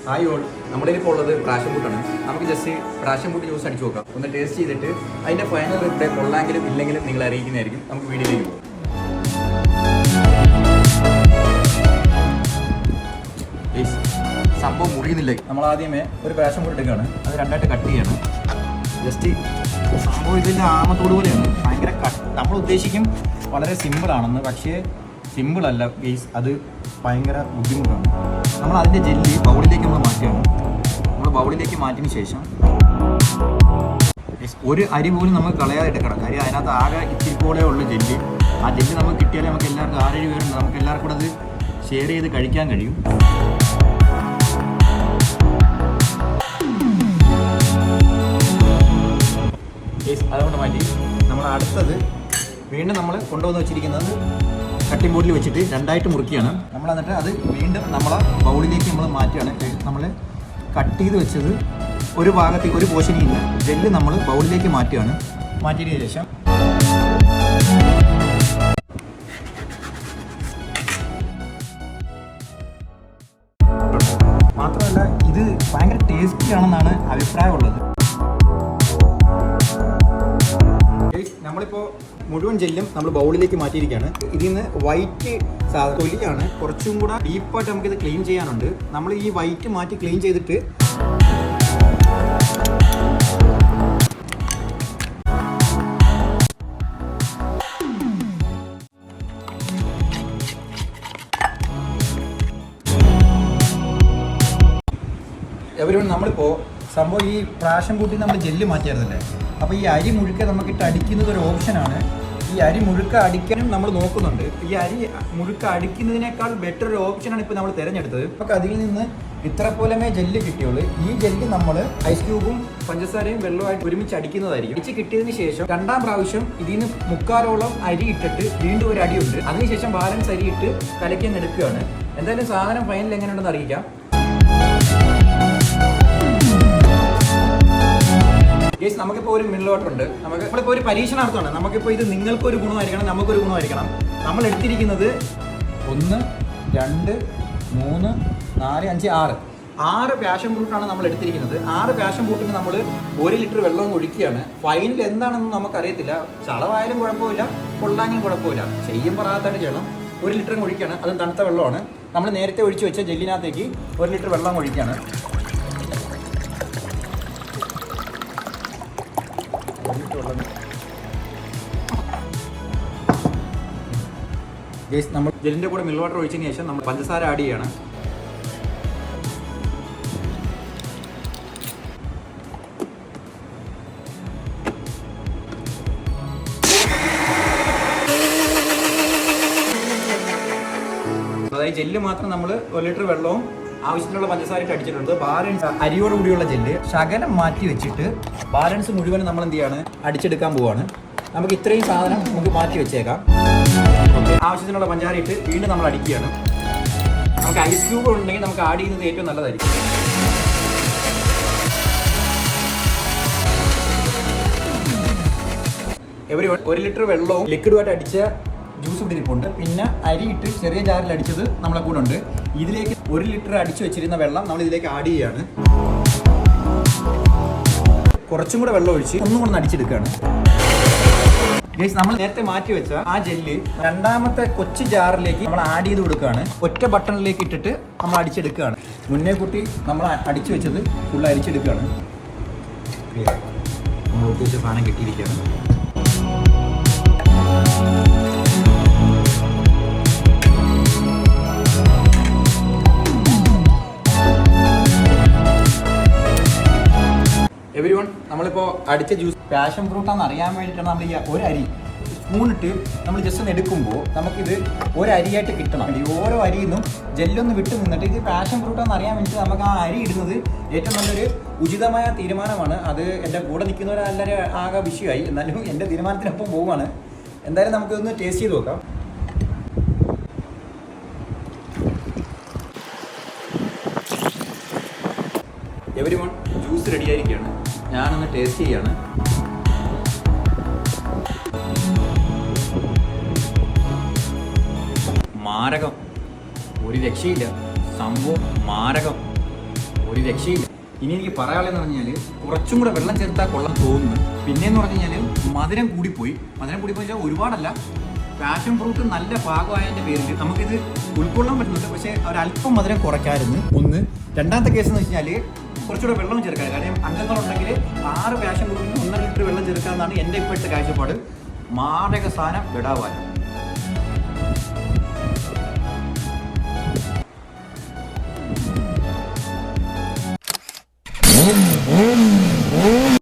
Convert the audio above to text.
Hi all, നമ്മുടെ ഇപ്പോൾ ഉള്ളത് പ്രാഷൻ ഫുഡാണ്. നമുക്ക് ജസ്റ്റ് പ്രാഷൻ ഫുഡ് ജ്യൂസ് അടിച്ചു നോക്കാം, ഒന്ന് ടേസ്റ്റ് ചെയ്തിട്ട് അതിൻ്റെ ഫൈനൽ റിപ്ലൈ കൊള്ളാമെങ്കിലും ഇല്ലെങ്കിലും നിങ്ങൾ അറിയിക്കുന്നതായിരിക്കും. നമുക്ക് വീഡിയോയിലേക്ക് പോകും. സംഭവം മുറിയുന്നില്ല. നമ്മൾ ആദ്യമേ ഒരു പ്രാഷൻ ഫുഡ് എടുക്കുകയാണ്, അത് രണ്ടായിട്ട് കട്ട് ചെയ്യണം. ജസ്റ്റ് സംഭവം ഇതിൻ്റെ ആമത്തോട് പോലെയാണ്, ഭയങ്കര നമ്മൾ ഉദ്ദേശിക്കും വളരെ സിമ്പിളാണെന്ന്, പക്ഷേ സിമ്പിളല്ല ഗെയ്സ്, അത് ഭയങ്കര ബുദ്ധിമുട്ടാണ്. നമ്മൾ അതിൻ്റെ ജെല്ലി ബൗളിലേക്ക് നമ്മൾ മാറ്റുകയാണ്. നമ്മൾ ബൗളിലേക്ക് മാറ്റിയതിന് ശേഷം ഒരു അരി പോലും നമുക്ക് കളയാതെ എടുക്കണം. കാര്യം അതിനകത്ത് ആകെ ഇത്തിരി പോലെ ഉള്ള ജെല്ലി. ആ ജെല്ലി നമുക്ക് കിട്ടിയാലേ നമുക്ക് എല്ലാവർക്കും 6-7 പേരുണ്ട്, നമുക്ക് എല്ലാവർക്കും കൂടെ അത് ഷെയർ ചെയ്ത് കഴിക്കാൻ കഴിയും. അതുകൊണ്ട് മാറ്റി നമ്മൾ അടുത്തത് വീണ്ടും നമ്മൾ കൊണ്ടുവന്ന് വെച്ചിരിക്കുന്നത് കട്ടിംഗ് ബോർഡിൽ വെച്ചിട്ട് രണ്ടായിട്ട് മുറിക്കുകയാണ്. നമ്മൾ എന്നിട്ട് അത് വീണ്ടും നമ്മളെ ബൗളിലേക്ക് നമ്മൾ മാറ്റുകയാണ്. നമ്മൾ കട്ട് ചെയ്ത് വെച്ചത് ഒരു ഭാഗത്തേക്ക് ഒരു പോർഷനിൽ ജെല്ല് നമ്മൾ ബൗളിലേക്ക് മാറ്റുകയാണ്. മാറ്റിയതിന് ശേഷം മാത്രമല്ല ഇത് ഭയങ്കര ടേസ്റ്റി ആണെന്നാണ് അഭിപ്രായമുള്ളത്. നമ്മളിപ്പോൾ മുഴുവൻ ജെല്ലും നമ്മൾ ബൗളിലേക്ക് മാറ്റിയിരിക്കുകയാണ്. ഇതിൽ നിന്ന് വൈറ്റ് തൊലിയാണ് കുറച്ചും കൂടെ ഡീപ്പായിട്ട് നമുക്കിത് ക്ലീൻ ചെയ്യാനുണ്ട്. നമ്മൾ ഈ വൈറ്റ് മാറ്റി ക്ലീൻ ചെയ്തിട്ട് നമ്മളിപ്പോൾ സംഭവം ഈ പ്രാഷൻ കൂട്ടി നമ്മൾ ജെല്ല് മാറ്റിയായിരുന്നല്ലേ, അപ്പോൾ ഈ അരി മുഴുക്ക നമുക്കിട്ട് അടിക്കുന്നത് ഒരു ഓപ്ഷനാണ്. ഈ അരി മുഴുക്ക അടിക്കാനും നമ്മൾ നോക്കുന്നുണ്ട്. ഈ അരി മുഴുക്ക അടിക്കുന്നതിനേക്കാൾ ബെറ്റർ ഒരു ഓപ്ഷനാണ് ഇപ്പോൾ നമ്മൾ തിരഞ്ഞെടുത്തത്. അപ്പോൾ അതിൽ നിന്ന് ഇത്ര പോലമേ ജെല്ല് കിട്ടിയുള്ളൂ. ഈ ജെല്ല് നമ്മൾ ഐസ് ക്യൂബും പഞ്ചസാരയും വെള്ളമായിട്ട് ഒരുമിച്ച് അടിക്കുന്നതായിരിക്കും. അടിച്ച് കിട്ടിയതിന് ശേഷം രണ്ടാം പ്രാവശ്യം ഇതിൽ നിന്ന് 3/4 അരി ഇട്ടിട്ട് വീണ്ടും ഒരു അടിയുണ്ട്. അതിനുശേഷം ബാലൻസ് അരി ഇട്ട് കലക്കാൻ എടുക്കുകയാണ്. എന്തായാലും സാധനം ഫൈനൽ എങ്ങനെയുണ്ടെന്ന് അറിയിക്കാം. ഗൈസ്, നമുക്കിപ്പോൾ ഒരു മിനറൽ വാട്ടർ ഉണ്ട്. നമ്മളിപ്പോൾ ഒരു പരീക്ഷണാർത്ഥമാണ്. നമുക്കിപ്പോൾ ഇത് നിങ്ങൾക്കൊരു ഗുണമായിരിക്കണം, നമുക്കൊരു ഗുണമായിരിക്കണം. നമ്മൾ എടുത്തിരിക്കുന്നത് 1, 2, 3, 4, 5, 6 പാഷൻ ഫ്രൂട്ടാണ് നമ്മൾ എടുത്തിരിക്കുന്നത്. 6 പാഷൻ ഫ്രൂട്ടിന് നമ്മൾ 1 ലിറ്റർ വെള്ളം ഒഴിക്കുകയാണ്. ഫൈനൽ എന്താണെന്ന് നമുക്കറിയത്തില്ല. ചളവായാലും കുഴപ്പമില്ല, കൊള്ളാങ്കിലും കുഴപ്പമില്ല, ചെയ്യുമ്പോൾ റാത്തായിട്ട് ചെയ്യണം. 1 ലിറ്റർ ഒഴിക്കുകയാണ്. അതും തണുത്ത വെള്ളമാണ്. നമ്മൾ നേരത്തെ ഒഴിച്ച് വെച്ച ജെല്ലിനകത്തേക്ക് 1 ലിറ്റർ വെള്ളം ഒഴിക്കുകയാണ്. ഗൈസ്, നമ്മൾ ജെല്ലിൻ്റെ കൂടെ മിനറൽ വാട്ടർ ഒഴിച്ചതിന് ശേഷം നമ്മൾ പഞ്ചസാര ആഡ് ചെയ്യണം. അതായത് ജെല്ല് മാത്രം നമ്മൾ 1 ലിറ്റർ വെള്ളവും ആവശ്യത്തിനുള്ള പഞ്ചസാരയിട്ട് അടിച്ചിട്ടുണ്ട്. ബാലൻസ് അരിയോട് കൂടിയുള്ള ജെല്ല് ശകലം മാറ്റി വെച്ചിട്ട് ബാലൻസ് മുഴുവൻ നമ്മൾ എന്ത് ചെയ്യാണ്, അടിച്ചെടുക്കാൻ പോവാണ്. നമുക്ക് ഇത്രയും സാധനം നമുക്ക് മാറ്റി വെച്ചേക്കാം. ആവശ്യത്തിനുള്ള പഞ്ചാര ഇട്ട് വീണ്ടും നമ്മൾ അടിക്കുകയാണ്. നമുക്ക് ഐസ് ക്യൂബ് ഉണ്ടെങ്കിൽ നമുക്ക് ആഡ് ചെയ്യുന്നത് ഏറ്റവും നല്ലതായിരിക്കും. എവരി 1 ലിറ്റർ വെള്ളവും ലിക്വിഡുമായിട്ട് അടിച്ച ജ്യൂസ് ഇവിടെ ഇരിപ്പുണ്ട്. പിന്നെ അരി ഇട്ട് ചെറിയ ജാറിൽ അടിച്ചത് നമ്മളെ കൂടെ ഉണ്ട്. ഇതിലേക്ക് 1 ലിറ്റർ അടിച്ചു വെച്ചിരുന്ന വെള്ളം നമ്മൾ ഇതിലേക്ക് ആഡ് ചെയ്യുകയാണ്. കുറച്ചും കൂടെ വെള്ളം ഒഴിച്ച് ഒന്നും കൂടെ അടിച്ചെടുക്കുകയാണ്. ഗൈസ്, നമ്മൾ നേരത്തെ മാറ്റി വെച്ച ആ ജെല്ല് രണ്ടാമത്തെ കൊച്ചു ജാറിലേക്ക് നമ്മൾ ആഡ് ചെയ്ത് കൊടുക്കുകയാണ്. ഒറ്റ ബട്ടണിലേക്ക് ഇട്ടിട്ട് നമ്മൾ അടിച്ചെടുക്കുകയാണ്. മുന്നേ കൂട്ടി നമ്മൾ അടിച്ചു വെച്ചത് ഫുൾ അരിച്ചെടുക്കുകയാണ്. നമ്മൾ ഉദ്ദേശിച്ച സാധനം കിട്ടിയിരിക്കുകയാണ്. എവരിവൺ, നമ്മളിപ്പോൾ അടിച്ച ജ്യൂസ് പാഷൻ ഫ്രൂട്ടാണെന്ന് അറിയാൻ വേണ്ടിയിട്ടാണ് നമ്മൾ ഈ ഒരു അരി സ്പൂണിട്ട് നമ്മൾ ജസ്റ്റ് ഒന്ന് എടുക്കുമ്പോൾ നമുക്കിത് ഒരു അരിയായിട്ട് കിട്ടണം. ഓരോ അരിയിൽ നിന്നും ജെല്ലൊന്ന് വിട്ട് നിന്നിട്ട് ഇത് പാഷൻ ഫ്രൂട്ടാണെന്ന് അറിയാൻ വേണ്ടിയിട്ട് നമുക്ക് ആ അരി ഇടുന്നത് ഏറ്റവും നല്ലൊരു ഉചിതമായ തീരുമാനമാണ്. അത് എൻ്റെ കൂടെ നിൽക്കുന്നവരെല്ലാവരും ആകെ വിഷയമായി, എന്നാലും എൻ്റെ തീരുമാനത്തിനൊപ്പം പോവുകയാണ്. എന്തായാലും നമുക്കിതൊന്ന് ടേസ്റ്റ് ചെയ്ത് നോക്കാം. എവരിവൺ, ജ്യൂസ് റെഡി ആയിരിക്കുകയാണ്. ഞാനൊന്ന് ടേസ്റ്റ് ചെയ്യാണ്. മാരകം, ഒരു രക്ഷയില്ല, സംഭവം മാരകം. ഒരു രക്ഷയില്ല. ഇനി എനിക്ക് പറയാനുള്ളതെന്ന് പറഞ്ഞാൽ കുറച്ചും കൂടെ വെള്ളം ചേർത്താൽ കൊള്ളാൻ തോന്നുന്നു. പിന്നെയെന്ന് പറഞ്ഞു കഴിഞ്ഞാൽ മധുരം കൂടിപ്പോയി ഒരുപാടല്ല. പാഷൻ ഫ്രൂട്ട് നല്ല ഭാഗമായതിൻ്റെ പേരിൽ നമുക്കിത് ഉൾക്കൊള്ളാൻ പറ്റുന്നുണ്ട്. പക്ഷേ ഒരല്പം മധുരം കുറയ്ക്കാമായിരുന്നു ഒന്ന്. രണ്ടാമത്തെ കേസ് എന്ന് വെച്ച് കഴിഞ്ഞാൽ കുറച്ചുകൂടെ വെള്ളം ചേർക്കാം. കാരണം അംഗങ്ങളുണ്ടെങ്കിൽ 6 പാഷൻ ഫ്രൂട്ടിന് 1.5 ലിറ്റർ വെള്ളം ചേർക്കാമെന്നാണ് എൻ്റെ ഇപ്പോഴത്തെ കാഴ്ചപ്പാട്. മാരക സാധനം വിടാവാൻ